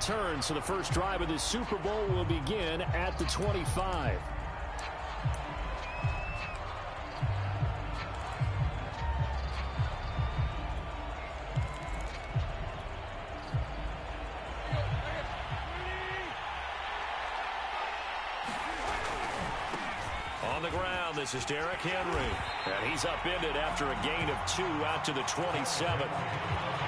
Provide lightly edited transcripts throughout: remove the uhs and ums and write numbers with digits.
return, so the first drive of this Super Bowl will begin at the 25. On the ground, this is Derrick Henry. And he's upended after a gain of 2 out to the 27.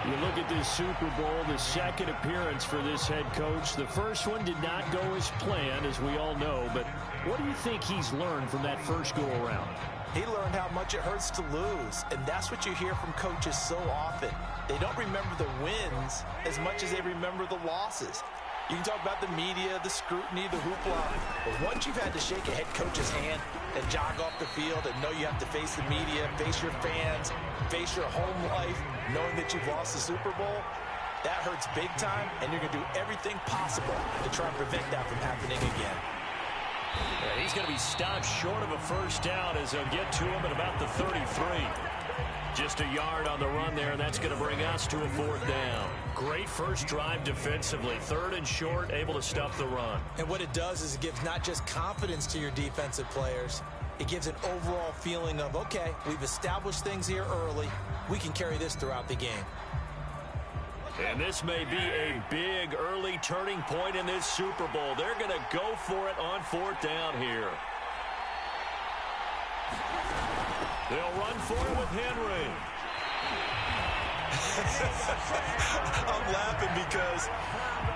You look at this Super Bowl, the second appearance for this head coach. The first one did not go as planned, as we all know. But what do you think he's learned from that first go-around? He learned how much it hurts to lose, and that's what you hear from coaches so often. They don't remember the wins as much as they remember the losses. You can talk about the media, the scrutiny, the hoopla, but once you've had to shake a head coach's hand and jog off the field and know you have to face the media, face your fans, face your home life, knowing that you've lost the Super Bowl, that hurts big time, and you're going to do everything possible to try and prevent that from happening again. And he's going to be stopped short of a first down as they'll get to him at about the 33. Just a yard on the run there, and that's going to bring us to a 4th down. Great first drive defensively. 3rd and short, able to stuff the run. And what it does is it gives not just confidence to your defensive players, it gives an overall feeling of, okay, we've established things here early. We can carry this throughout the game. And this may be a big early turning point in this Super Bowl. They're going to go for it on 4th down here. They'll run for it with Henry. I'm laughing because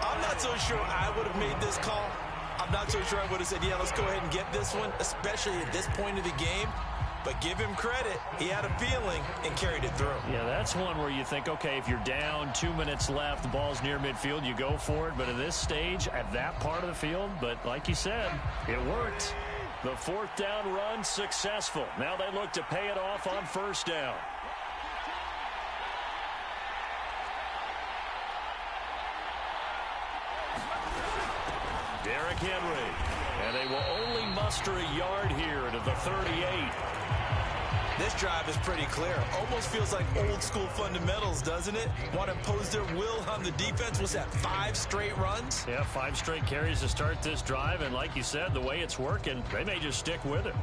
I'm not so sure I would have made this call. I'm not so sure I would have said, yeah, let's go ahead and get this one, especially at this point of the game. But give him credit. He had a feeling and carried it through. Yeah, that's one where you think, okay, if you're down, 2 minutes left, the ball's near midfield, you go for it. But at this stage, at that part of the field, but like you said, it worked. The 4th down run successful. Now they look to pay it off on 1st down. Derrick Henry. And they will only muster a yard here to the 38. This drive is pretty clear. Almost feels like old school fundamentals, doesn't it? Want to impose their will on the defense. Was that 5 straight runs? Yeah, 5 straight carries to start this drive. And like you said, the way it's working, they may just stick with it.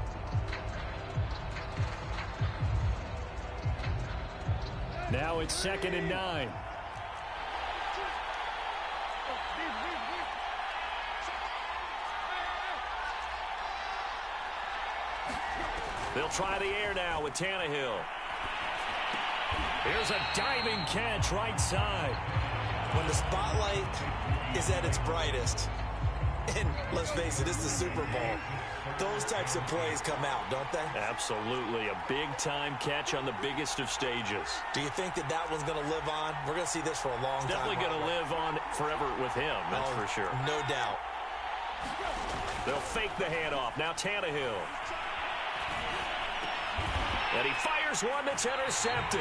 Now it's 2nd and 9. They'll try the air now with Tannehill. Here's a diving catch right side. When the spotlight is at its brightest, and let's face it, it's the Super Bowl, those types of plays come out, don't they? Absolutely. A big-time catch on the biggest of stages. Do you think that that one's going to live on? We're going to see this for a long time. Definitely going to live on forever with him, that's for sure. No doubt. They'll fake the handoff. Now Tannehill. And he fires one that's intercepted.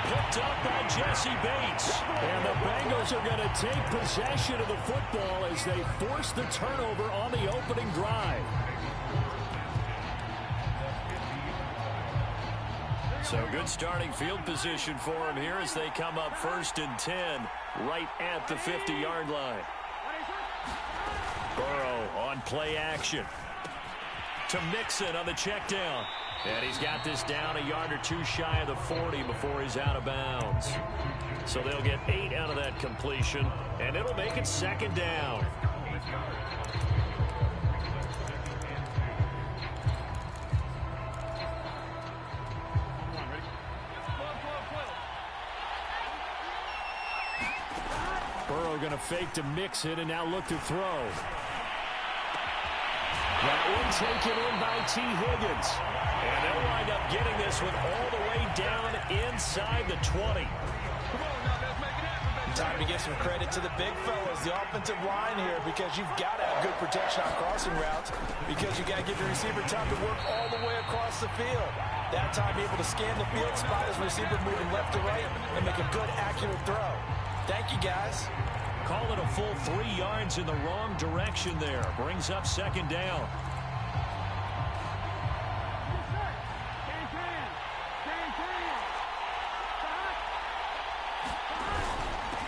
Picked up by Jesse Bates. And the Bengals are going to take possession of the football as they force the turnover on the opening drive. So good starting field position for him here as they come up 1st and 10 right at the 50-yard line. Burrow on play action. To Mixon on the check down. And he's got this down a yard or 2 shy of the 40 before he's out of bounds. So they'll get 8 out of that completion, and it'll make it 2nd down. Burrow going to fake to Mixon and now look to throw. That one taken in by T. Higgins. And they'll wind up getting this one all the way down inside the 20. Time to give some credit to the big fellas, the offensive line here, because you've got to have good protection on crossing routes, because you got to give your receiver time to work all the way across the field. That time able to scan the field, spot his receiver moving left to right, and make a good, accurate throw. Thank you, guys. Call it a full 3 yards in the wrong direction there. Brings up 2nd down.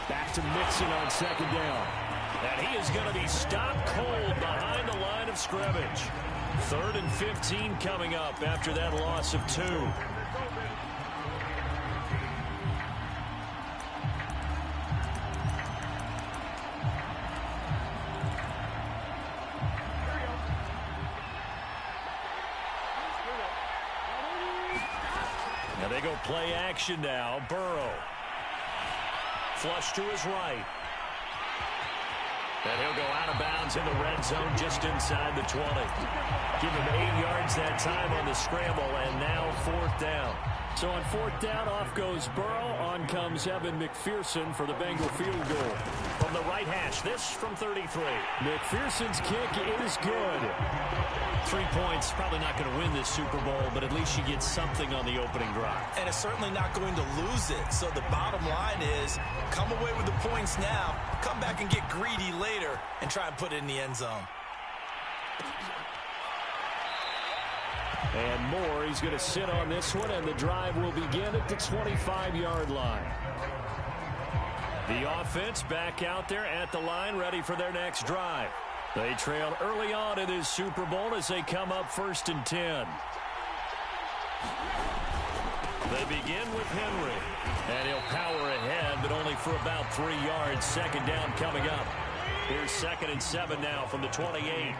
Back to Mixon. Mixon on second down. And he is going to be stopped cold behind the line of scrimmage. 3rd and 15 coming up after that loss of 2. Now they go play action now. Burrow. Flush to his right. And he'll go out of bounds in the red zone just inside the 20. Give him 8 yards that time on the scramble, and now 4th down. So on 4th down, off goes Burrow. On comes Evan McPherson for the Bengal field goal. From the right hash, this from 33. McPherson's kick is good. 3 points, probably not going to win this Super Bowl, but at least you get something on the opening drive. And it's certainly not going to lose it. So the bottom line is, come away with the points now, come back and get greedy later, and try and put it in the end zone. And Moore, he's going to sit on this one, and the drive will begin at the 25-yard line. The offense back out there at the line, ready for their next drive. They trail early on in this Super Bowl as they come up 1st and 10. They begin with Henry. And he'll power ahead, but only for about 3 yards. 2nd down coming up. Here's 2nd and 7 now from the 28.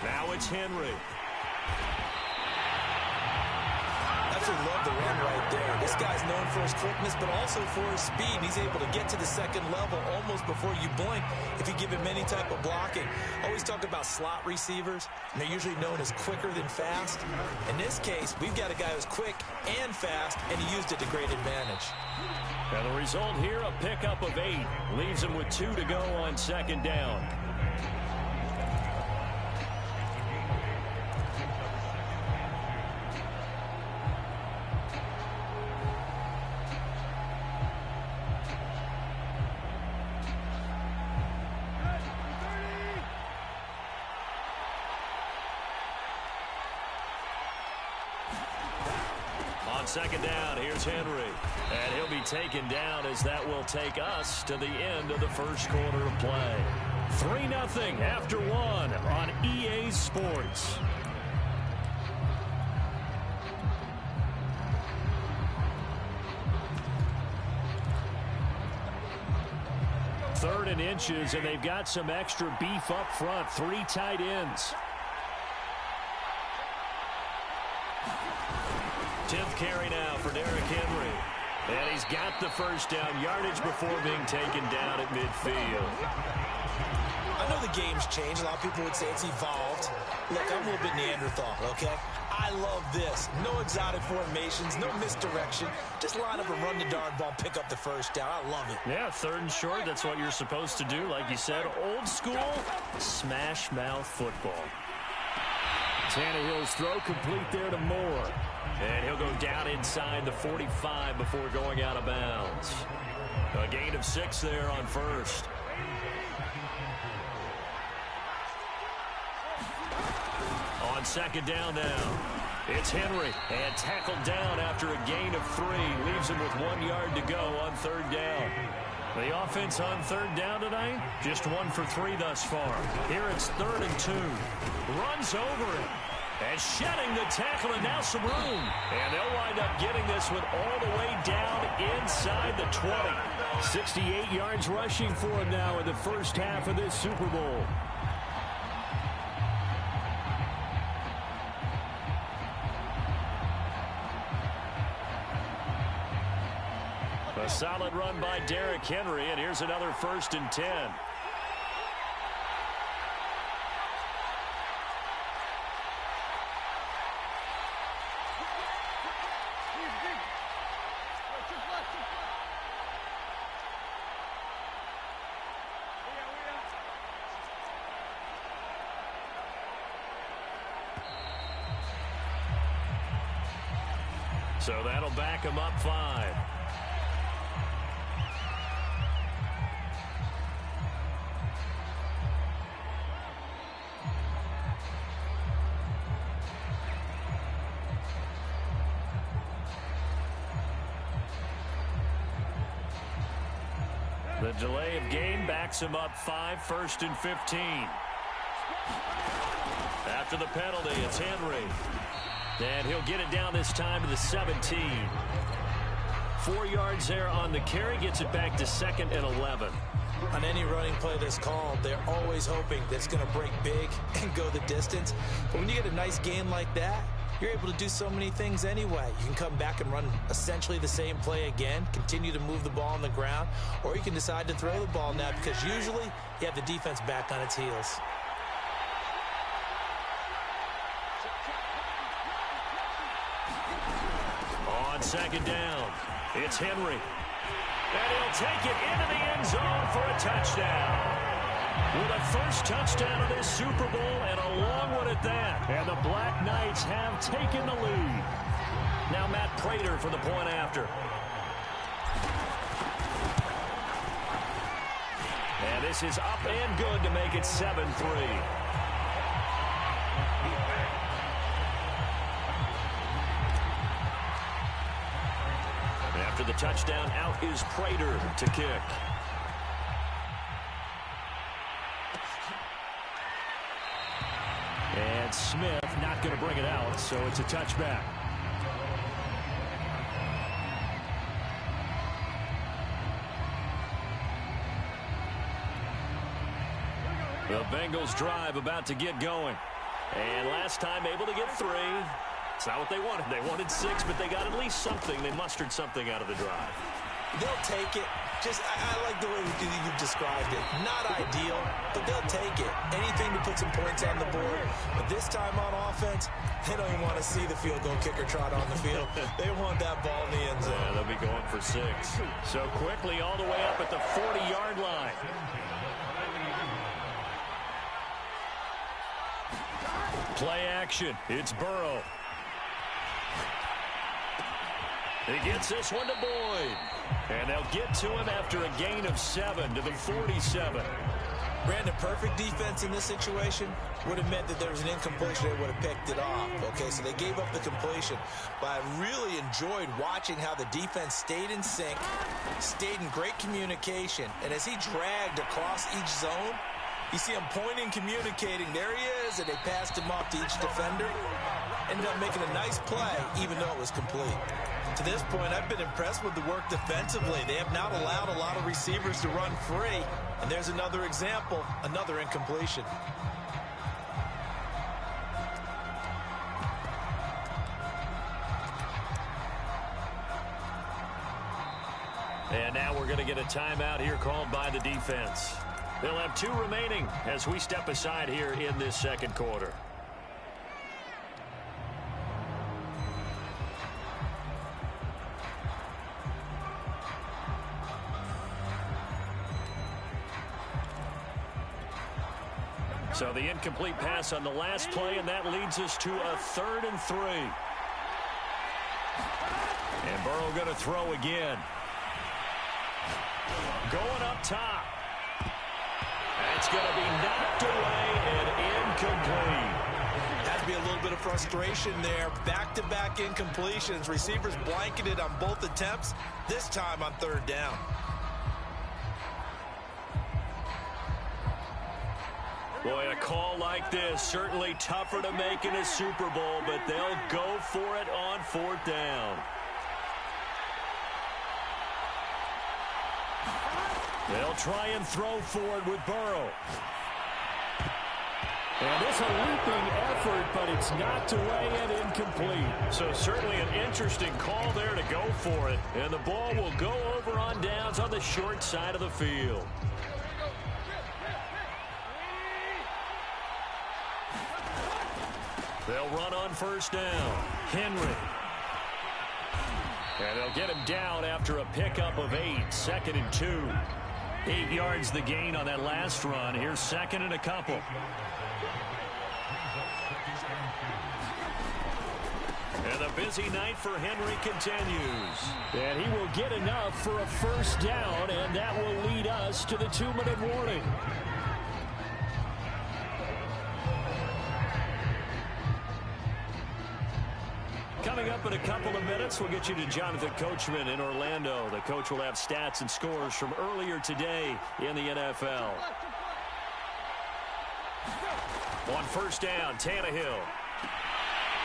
Now it's Henry. Absolutely love the run right there. This guy's known for his quickness, but also for his speed. He's able to get to the 2nd level almost before you blink if you give him any type of blocking. Always talk about slot receivers, and they're usually known as quicker than fast. In this case, we've got a guy who's quick and fast, and he used it to great advantage. And the result here, a pickup of 8. Leaves him with 2 to go on 2nd down. On 2nd down, here's Henry. And he'll be taken down as that will take us to the end of the 1st quarter of play. 3-0 after 1 on EA Sports. Third and inches, and they've got some extra beef up front. 3 tight ends. 10th carry now for Derrick Henry. And he's got the 1st down yardage before being taken down at midfield. I know the game's changed. A lot of people would say it's evolved. Look, I'm a little bit Neanderthal, okay? I love this. No exotic formations, no misdirection. Just line up and run the darn ball, pick up the 1st down. I love it. Yeah, 3rd and short, that's what you're supposed to do. Like you said, old school, smash mouth football. Tannehill's throw complete there to Moore. And he'll go down inside the 45 before going out of bounds. A gain of 6 there on 1st. On 2nd down now. It's Henry. And tackled down after a gain of 3. Leaves him with 1 yard to go on 3rd down. The offense on 3rd down tonight, just 1 for 3 thus far. Here it's 3rd and 2. Runs over it. And shedding the tackle, and now some room. And they'll wind up getting this one all the way down inside the 20. 68 yards rushing for him now in the 1st half of this Super Bowl. A solid run by Derrick Henry, and here's another 1st and 10. So that'll back him up 5. The delay of game backs him up 5, 1st and 15. After the penalty, it's Henry. And he'll get it down this time to the 17. 4 yards there on the carry, gets it back to 2nd and 11. On any running play that's called, they're always hoping that it's going to break big and go the distance. But when you get a nice gain like that, you're able to do so many things anyway. You can come back and run essentially the same play again, continue to move the ball on the ground, or you can decide to throw the ball now because usually you have the defense back on its heels. On 2nd down, it's Henry. And he'll take it into the end zone for a touchdown. With a first touchdown of this Super Bowl and a long one at that. And the Black Knights have taken the lead. Now Matt Prater for the point after. And this is up and good to make it 7-3. After the touchdown, out is Prater to kick. And Smith not going to bring it out, so it's a touchback. The Bengals drive about to get going. And last time able to get 3. It's not what they wanted. They wanted 6, but they got at least something. They mustered something out of the drive. They'll take it. I like the way you've described it. Not ideal, but they'll take it. Anything to put some points on the board. But this time on offense, they don't even want to see the field goal kicker trot on the field. They want that ball in the end zone. Yeah, they'll be going for 6. So quickly all the way up at the 40-yard line. Play action. It's Burrow. He gets this one to Boyd. And they'll get to him after a gain of 7 to the 47. Brandon, perfect defense in this situation would have meant that there was an incompletion. They would have picked it off. Okay, so they gave up the completion. But I really enjoyed watching how the defense stayed in sync, stayed in great communication. And as he dragged across each zone, you see him pointing, communicating. There he is, and they passed him off to each defender. Ended up making a nice play, even though it was complete. To this point, I've been impressed with the work defensively. They have not allowed a lot of receivers to run free. And there's another example, another incompletion. And now we're going to get a timeout here called by the defense. They'll have 2 remaining as we step aside here in this second quarter. So the incomplete pass on the last play, and that leads us to a 3rd and 3. And Burrow going to throw again. Going up top. It's going to be knocked away and incomplete. Had to be a little bit of frustration there. Back-to-back incompletions. Receivers blanketed on both attempts, this time on 3rd down. Boy, a call like this, certainly tougher to make in a Super Bowl, but they'll go for it on 4th down. They'll try and throw forward with Burrow. And it's a leaping effort, but it's knocked away and incomplete. So certainly an interesting call there to go for it. And the ball will go over on downs on the short side of the field. They'll run on 1st down. Henry. And they'll get him down after a pickup of 8. 2nd and 2. 8 yards the gain on that last run. Here's 2nd and a couple. And the busy night for Henry continues. And he will get enough for a 1st down, and that will lead us to the 2-minute warning. Coming up in a couple of minutes, we'll get you to Jonathan Coachman in Orlando. The coach will have stats and scores from earlier today in the NFL. On first down, Tannehill.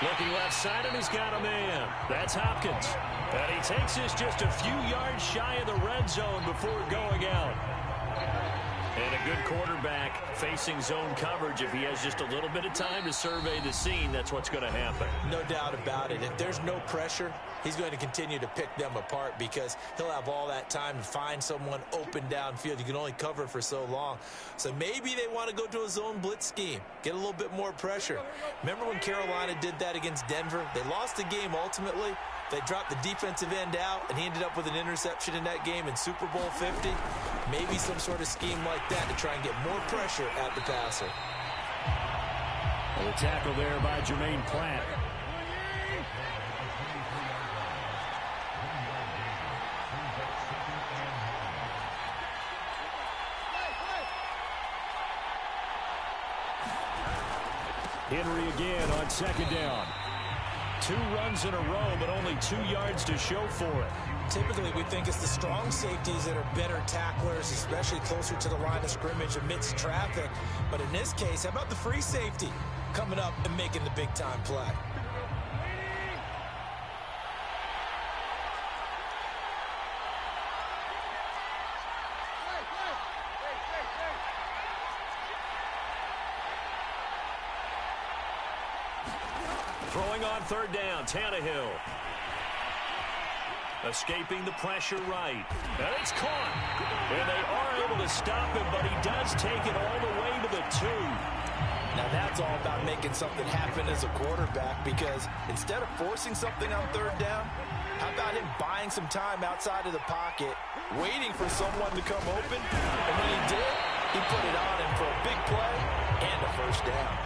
Looking left side, and he's got a man. That's Hopkins. And he takes this just a few yards shy of the red zone before going out. And a good quarterback facing zone coverage. If he has just a little bit of time to survey the scene, that's what's going to happen. No doubt about it. If there's no pressure, he's going to continue to pick them apart because he'll have all that time to find someone open downfield. You can only cover for so long. So maybe they want to go to a zone blitz scheme, get a little bit more pressure. Remember when Carolina did that against Denver? They lost the game ultimately. They dropped the defensive end out, and he ended up with an interception in that game in Super Bowl 50. Maybe some sort of scheme like that to try and get more pressure at the passer. Well, the tackle there by Jermaine Pratt. Henry again on second down. 2 runs in a row, but only 2 yards to show for it. Typically, we think it's the strong safeties that are better tacklers, especially closer to the line of scrimmage amidst traffic. But in this case, how about the free safety coming up and making the big-time play? Throwing on third down, Tannehill. Escaping the pressure right. And it's caught. And they are able to stop him, but he does take it all the way to the 2. Now that's all about making something happen as a quarterback, because instead of forcing something on third down, how about him buying some time outside of the pocket, waiting for someone to come open, and when he did, he put it on him for a big play and a first down.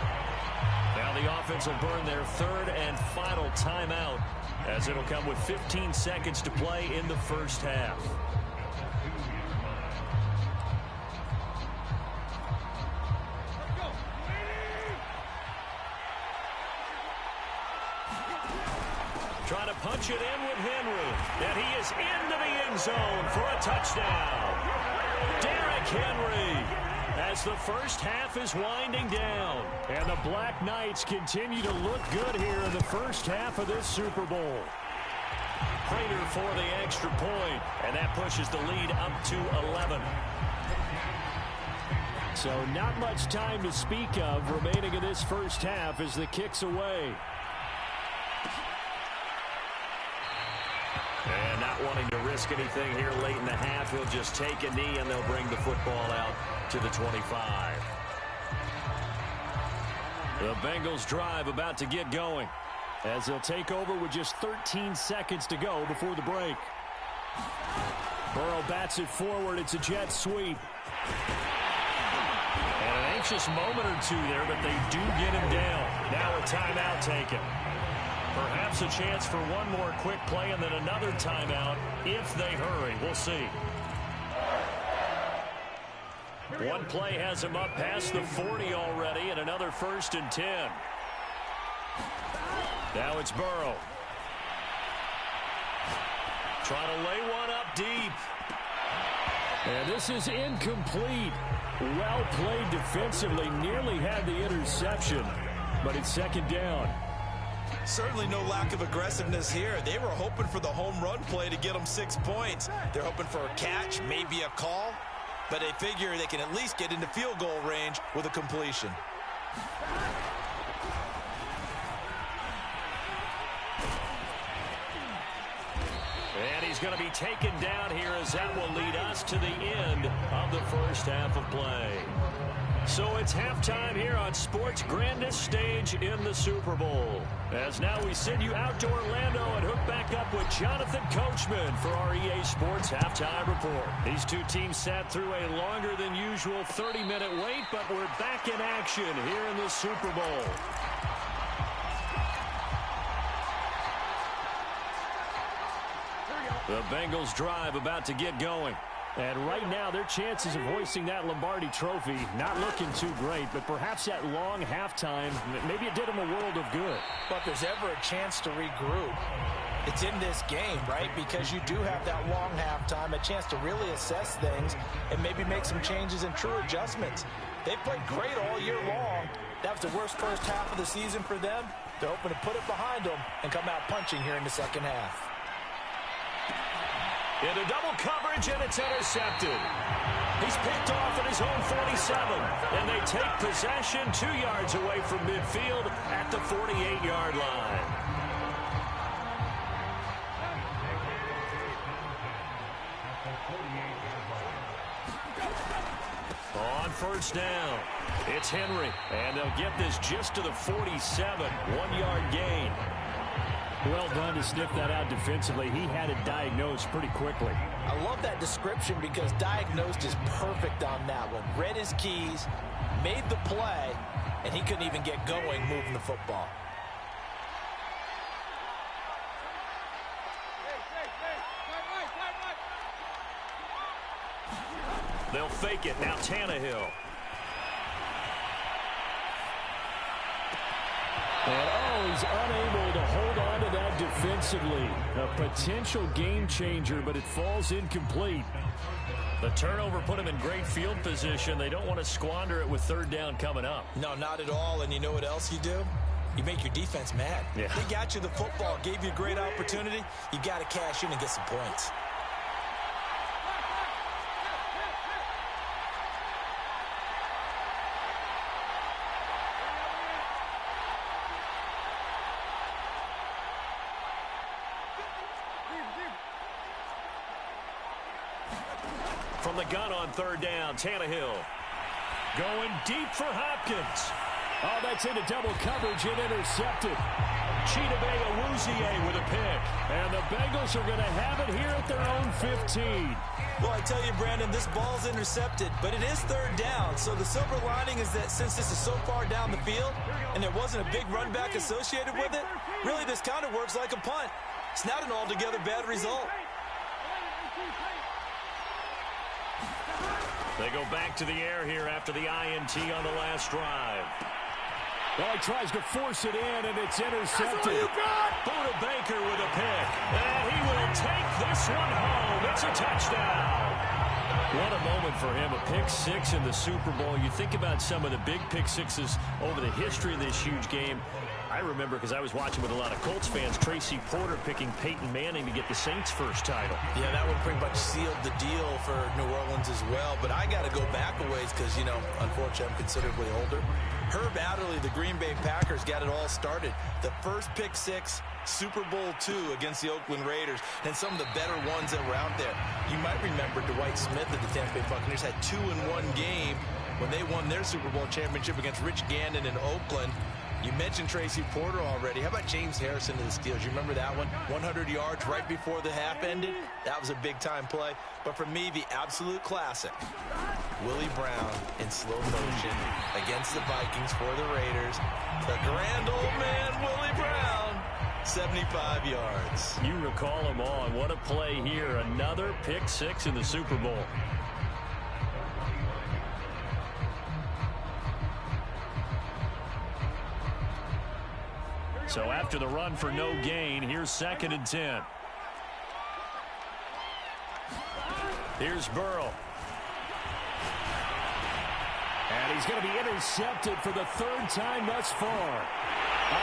Now the offense will burn their third and final timeout, as it'll come with 15 seconds to play in the first half. Trying to punch it in with Henry, and he is into the end zone for a touchdown. Derrick Henry, as the first half is winding down. And the Black Knights continue to look good here in the first half of this Super Bowl. Prater for the extra point, and that pushes the lead up to 11. So not much time to speak of remaining in this first half as the kick's away. And not wanting to risk anything here late in the half, he'll just take a knee and they'll bring the football out to the 25. The Bengals drive about to get going, as they'll take over with just 13 seconds to go before the break. Burrow bats it forward. It's a jet sweep. And an anxious moment or two there, but they do get him down. Now a timeout taken. Perhaps a chance for one more quick play and then another timeout if they hurry. We'll see. One play has him up past the 40 already, and another 1st and 10. Now it's Burrow. Trying to lay one up deep. And this is incomplete. Well played defensively. Nearly had the interception, but it's second down. Certainly no lack of aggressiveness here. They were hoping for the home run play to get them 6 points. They're hoping for a catch, maybe a call, but they figure they can at least get into field goal range with a completion. And he's going to be taken down here, as that will lead us to the end of the first half of play. So it's halftime here on sports' grandest stage in the Super Bowl. As now we send you out to Orlando and hook back up with Jonathan Coachman for our EA Sports Halftime Report. These two teams sat through a longer than usual 30-minute wait, but we're back in action here in the Super Bowl. The Bengals drive about to get going. And right now, their chances of hoisting that Lombardi trophy not looking too great, but perhaps that long halftime, maybe it did them a world of good. But if there's ever a chance to regroup, it's in this game, right? Because you do have that long halftime, a chance to really assess things and maybe make some changes and true adjustments. They played great all year long. That was the worst first half of the season for them. They're hoping to put it behind them and come out punching here in the second half. Into double coverage, and it's intercepted. He's picked off at his own 47, and they take possession 2 yards away from midfield at the 48-yard line. On first down, it's Henry, and they'll get this just to the 47, 1-yard gain. Well done to sniff that out defensively. He had it diagnosed pretty quickly. I love that description because diagnosed is perfect on that one. Read his keys, made the play, and he couldn't even get going moving the football. They'll fake it. Now Tannehill. And he's unable to hold on to that defensively. A potential game changer, but it falls incomplete. The turnover put him in great field position. They don't want to squander it with third down coming up. No, not at all. And you know what else you do? You make your defense mad. Yeah. They got you the football, gave you a great opportunity. You got to cash in and get some points. From the gun on third down, Tannehill. Going deep for Hopkins. Oh, that's into double coverage and intercepted. Chidobe Awuzie with a pick. And the Bengals are going to have it here at their own 15. Well, I tell you, Brandon, this ball's intercepted, but it is third down. So the silver lining is that since this is so far down the field and there wasn't a big run back associated with it, really this kind of works like a punt. It's not an altogether bad result. They go back to the air here after the INT on the last drive. Well, he tries to force it in, and it's intercepted. Buda Baker with a pick. And he will take this one home. It's a touchdown. What a moment for him. A pick six in the Super Bowl. You think about some of the big pick sixes over the history of this huge game. I remember, because I was watching with a lot of Colts fans, Tracy Porter picking Peyton Manning to get the Saints' first title. Yeah, that one pretty much sealed the deal for New Orleans as well. But I got to go back a ways because, you know, unfortunately I'm considerably older. Herb Adderley, the Green Bay Packers, got it all started. The first pick six, Super Bowl II against the Oakland Raiders, and some of the better ones that were out there. You might remember Dwight Smith of the Tampa Bay Buccaneers had 2-in-1 game when they won their Super Bowl championship against Rich Gannon in Oakland. You mentioned Tracy Porter already. How about James Harrison to the Steelers? You remember that one? 100 yards right before the half ended. That was a big-time play. But for me, the absolute classic, Willie Brown in slow motion against the Vikings for the Raiders. The grand old man, Willie Brown, 75 yards. You recall them all, and what a play here. Another pick six in the Super Bowl. So after the run for no gain, here's 2nd and 10. Here's Burrow. And he's going to be intercepted for the third time thus far.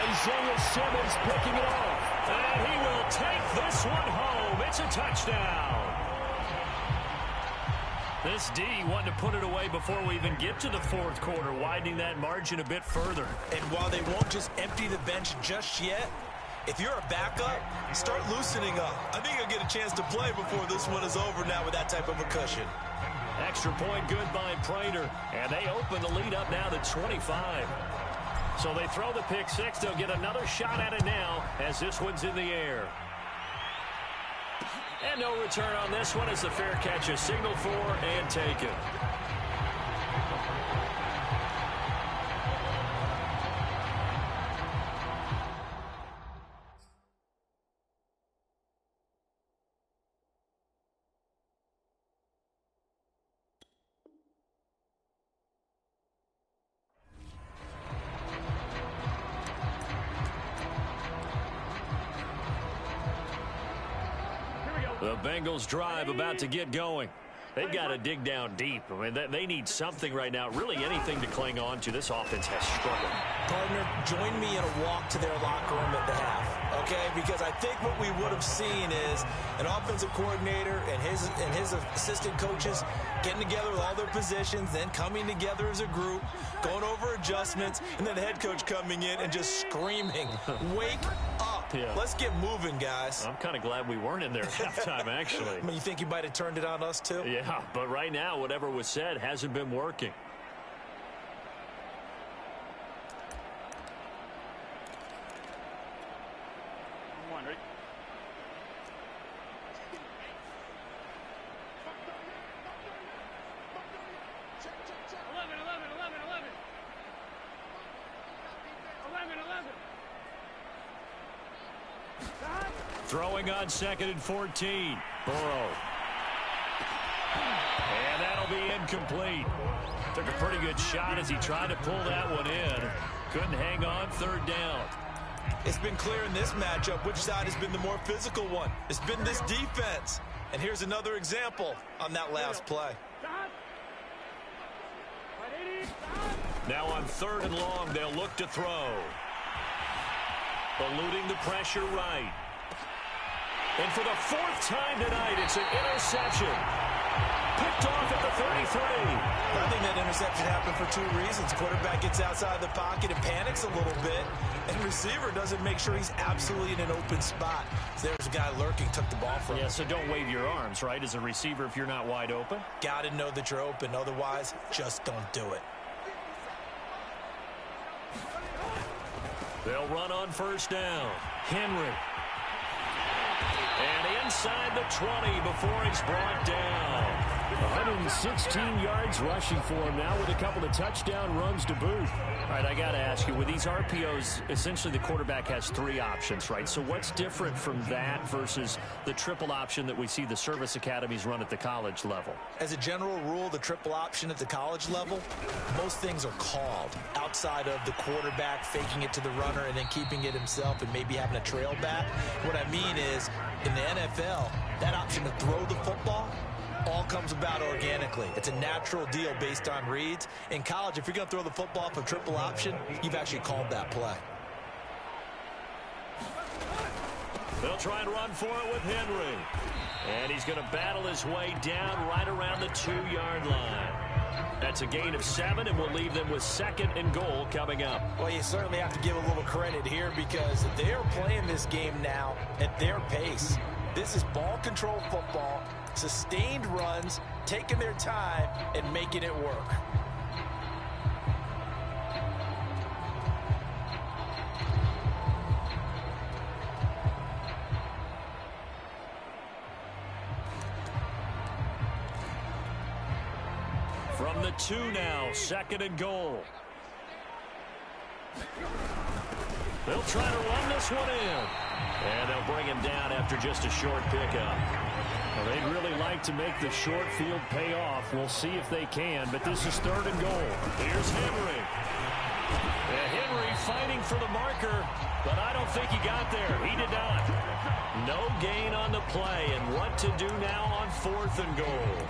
Isaiah Simmons picking it off. And he will take this one home. It's a touchdown. This D wanting to put it away before we even get to the fourth quarter, widening that margin a bit further. And while they won't just empty the bench just yet, if you're a backup, start loosening up. I think you'll get a chance to play before this one is over now with that type of a cushion. Extra point good by Prater. And they open the lead up now to 25. So they throw the pick six. They'll get another shot at it now as this one's in the air. And no return on this one as the fair catch is signaled for and taken. The Bengals drive about to get going. They've got to dig down deep. I mean, they need something right now, really anything to cling on to. This offense has struggled. Partner, join me in a walk to their locker room at the half, okay? Because I think what we would have seen is an offensive coordinator and his assistant coaches getting together with all their positions, then coming together as a group, going over adjustments, and then the head coach coming in and just screaming, "Wake up. Yeah. Let's get moving, guys." I'm kind of glad we weren't in there at halftime, actually. I mean, you think you might have turned it on us, too? Yeah, but right now, whatever was said hasn't been working. Throwing on 2nd and 14. Burrow. And that'll be incomplete. Took a pretty good shot as he tried to pull that one in. Couldn't hang on 3rd down. It's been clear in this matchup which side has been the more physical one. It's been this defense. And here's another example on that last play. Now on 3rd and long, they'll look to throw. Eluding the pressure right. And for the 4th time tonight, it's an interception. Picked off at the 33. I think that interception happened for 2 reasons. Quarterback gets outside the pocket and panics a little bit. And receiver doesn't make sure he's absolutely in an open spot. So there's a guy lurking, took the ball from him. Yeah, so don't wave your arms, right, as a receiver if you're not wide open. Got to know that you're open. Otherwise, just don't do it. They'll run on 1st down. Henry. And inside the 20 before he's brought down. 116 yards rushing for him now with a couple of touchdown runs to boot. All right, I got to ask you, with these RPOs, essentially the quarterback has 3 options, right? So what's different from that versus the triple option that we see the service academies run at the college level? As a general rule, the triple option at the college level, most things are called outside of the quarterback faking it to the runner and then keeping it himself and maybe having a trail back. What I mean is, in the NFL, that option to throw the football all comes about organically. It's a natural deal based on reads. In college, if you're going to throw the football off a triple option, you've actually called that play. They'll try and run for it with Henry. And he's going to battle his way down right around the 2-yard line. That's a gain of 7, and we'll leave them with 2nd and goal coming up. Well, you certainly have to give a little credit here because they're playing this game now at their pace. This is ball control football, sustained runs, taking their time, and making it work. From the 2 now, 2nd and goal. They'll try to run this one in. And they'll bring him down after just a short pickup. Well, they'd really like to make the short field pay off. We'll see if they can, but this is 3rd and goal. Here's Henry. And Henry fighting for the marker, but I don't think he got there. He did not. No gain on the play, and what to do now on 4th and goal.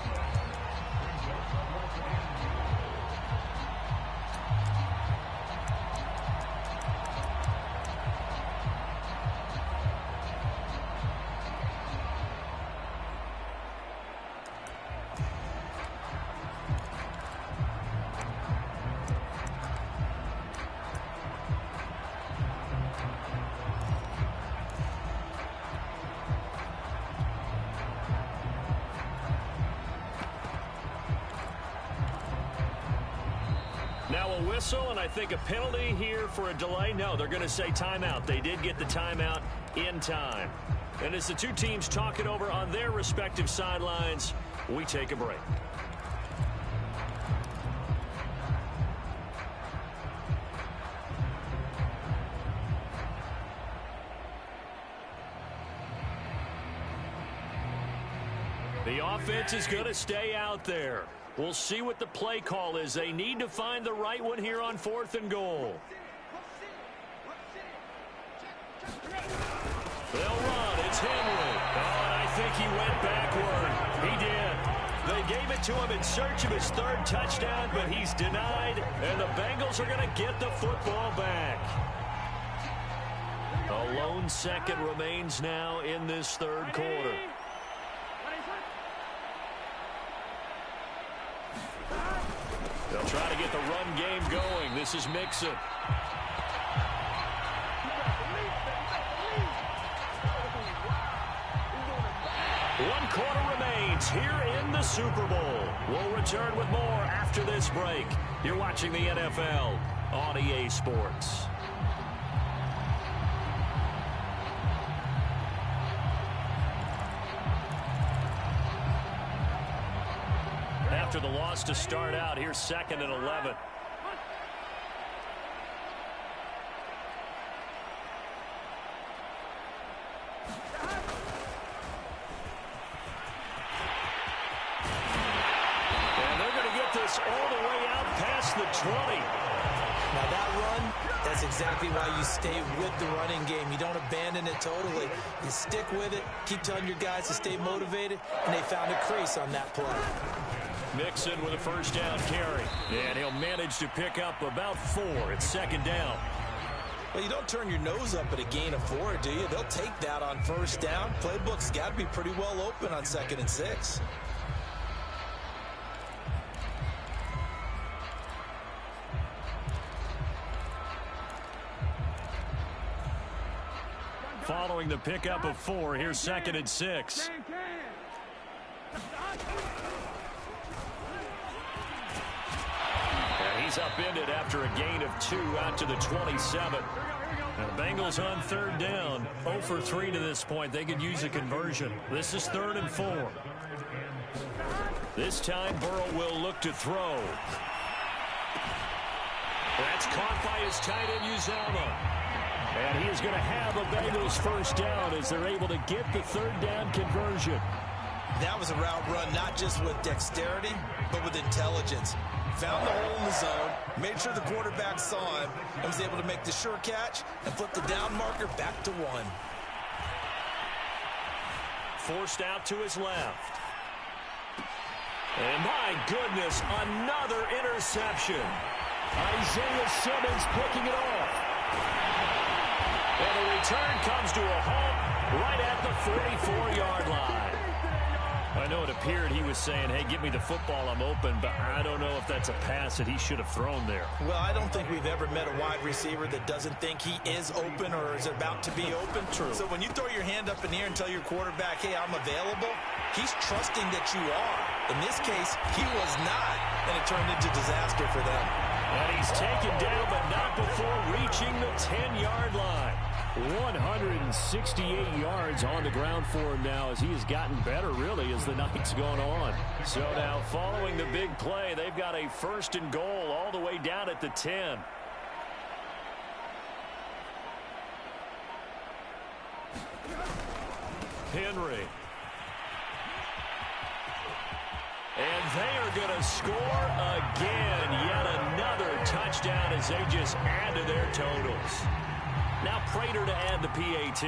Now a whistle, and I think a penalty here for a delay. No, they're going to say timeout. They did get the timeout in time. And as the two teams talk it over on their respective sidelines, we take a break. The offense is going to stay out there. We'll see what the play call is. They need to find the right one here on 4th and goal. They'll run. It's Henry. Oh, and I think he went backward. He did. They gave it to him in search of his third touchdown, but he's denied, and the Bengals are going to get the football back. A lone second remains now in this third quarter. They'll try to get the run game going. This is Mixon. One quarter remains here in the Super Bowl. We'll return with more after this break. You're watching the NFL on EA Sports. After the loss to start out, here's 2nd and 11. And they're going to get this all the way out past the 20. Now that run, that's exactly why you stay with the running game. You don't abandon it totally. You stick with it, keep telling your guys to stay motivated, and they found a crease on that play. Mixon with a first down carry. And he'll manage to pick up about 4. It's 2nd down. Well, you don't turn your nose up at a gain of 4, do you? They'll take that on first down. Playbook's got to be pretty well open on 2nd and 6. Following the pickup of 4, here's 2nd and 6. He's upended after a gain of 2 out to the 27. And the Bengals on 3rd down. 0 for 3 to this point. They could use a conversion. This is 3rd and 4. This time Burrow will look to throw. That's caught by his tight end Uzomah. And he is going to have a Bengals first down as they're able to get the 3rd down conversion. That was a route run not just with dexterity, but with intelligence. Found the hole in the zone, made sure the quarterback saw him, and was able to make the sure catch and flip the down marker back to 1. Forced out to his left. And my goodness, another interception. Isaiah Simmons picking it off. And the return comes to a halt right at the 44-yard line. I know it appeared he was saying, hey, give me the football, I'm open, but I don't know if that's a pass that he should have thrown there. Well, I don't think we've ever met a wide receiver that doesn't think he is open or is about to be open. True. So when you throw your hand up in the air and tell your quarterback, hey, I'm available, he's trusting that you are. In this case, he was not, and it turned into disaster for them. And he's taken down, but not before reaching the 10-yard line. 168 yards on the ground for him now as he has gotten better, really, as the night's gone on. So now following the big play, they've got a 1st and goal all the way down at the 10. Henry. And they are going to score again. Yet another touchdown as they just add to their totals. Now Prater to add the PAT.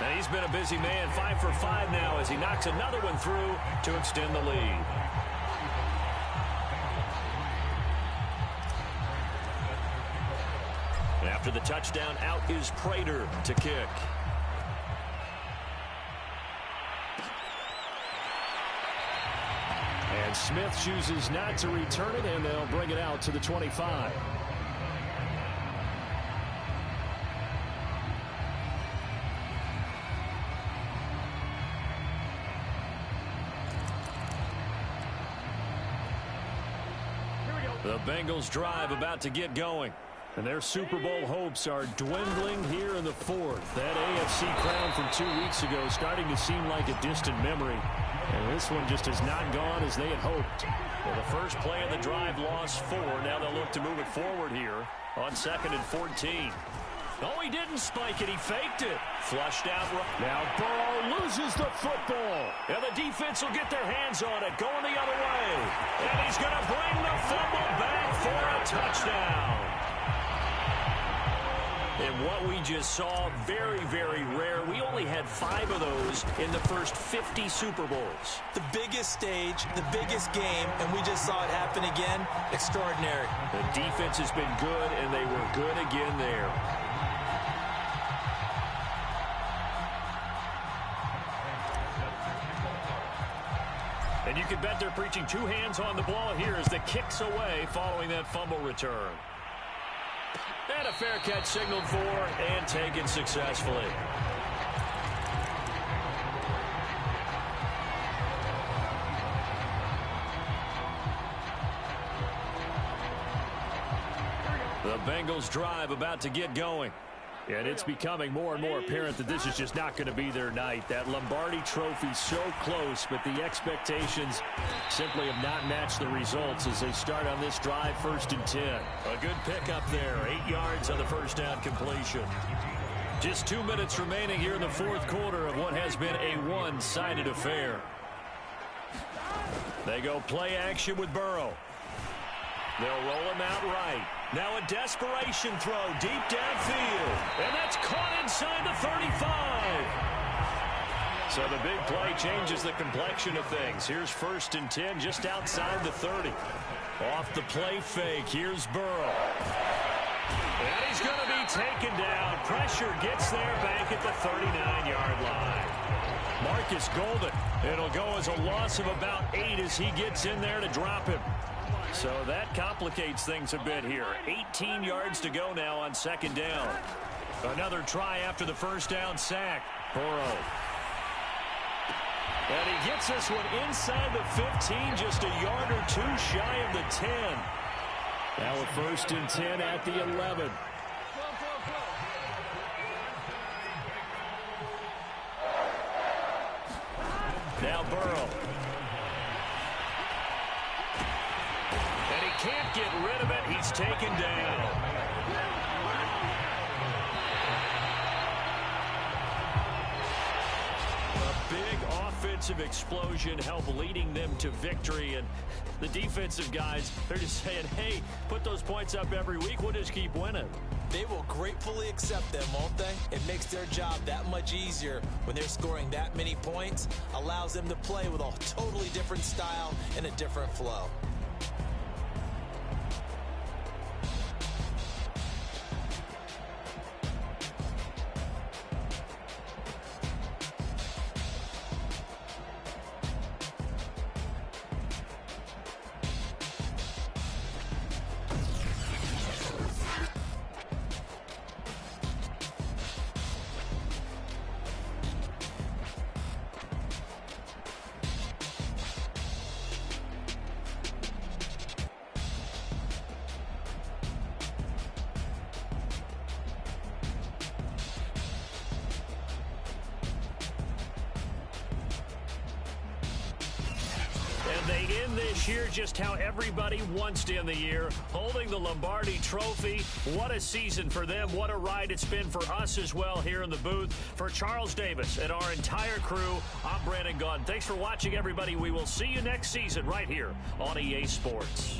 And he's been a busy man, 5 for 5 now as he knocks another one through to extend the lead. And after the touchdown, out is Prater to kick. And Smith chooses not to return it, and they'll bring it out to the 25. The Bengals drive about to get going. And their Super Bowl hopes are dwindling here in the 4th. That AFC crown from 2 weeks ago is starting to seem like a distant memory. And this one just has not gone as they had hoped. Well, the first play of the drive lost 4. Now they'll look to move it forward here on 2nd and 14. Oh, he didn't spike it. He faked it. Flushed out. Now Burrow loses the football. And the defense will get their hands on it. Going the other way. And he's going to bring the fumble back for a touchdown. And what we just saw, very, very rare. We only had 5 of those in the first 50 Super Bowls. The biggest stage, the biggest game, and we just saw it happen again. Extraordinary. The defense has been good, and they were good again there. And you can bet they're preaching 2 hands on the ball here as the kick's away following that fumble return. And a fair catch signaled for and taken successfully. The Bengals drive about to get going. And it's becoming more and more apparent that this is just not going to be their night. That Lombardi Trophy so close, but the expectations simply have not matched the results as they start on this drive, 1st and 10. A good pickup there, 8 yards on the first down completion. Just 2 minutes remaining here in the 4th quarter of what has been a one-sided affair. They go play action with Burrow. They'll roll him out right. Now a desperation throw deep downfield. And that's caught inside the 35. So the big play changes the complexion of things. Here's 1st and 10 just outside the 30. Off the play fake. Here's Burrow. And he's going to be taken down. Pressure gets there back at the 39-yard line. Marcus Golden. It'll go as a loss of about 8 as he gets in there to drop him. So that complicates things a bit here. 18 yards to go now on 2nd down. Another try after the 1st down sack. Burrow. And he gets this one inside the 15, just a yard or 2 shy of the 10. Now a 1st and 10 at the 11. Now Burrow. Can't get rid of it. He's taken down. A big offensive explosion helped leading them to victory. And the defensive guys, they're just saying, hey, put those points up every week. We'll just keep winning. They will gratefully accept them, won't they? It makes their job that much easier when they're scoring that many points. Allows them to play with a totally different style and a different flow. They end this year just how everybody wants to end the year, holding the Lombardi Trophy. What a season for them. What a ride it's been for us as well here in the booth. For Charles Davis and our entire crew, I'm Brandon Gaudin. Thanks for watching, everybody. We will see you next season right here on EA Sports.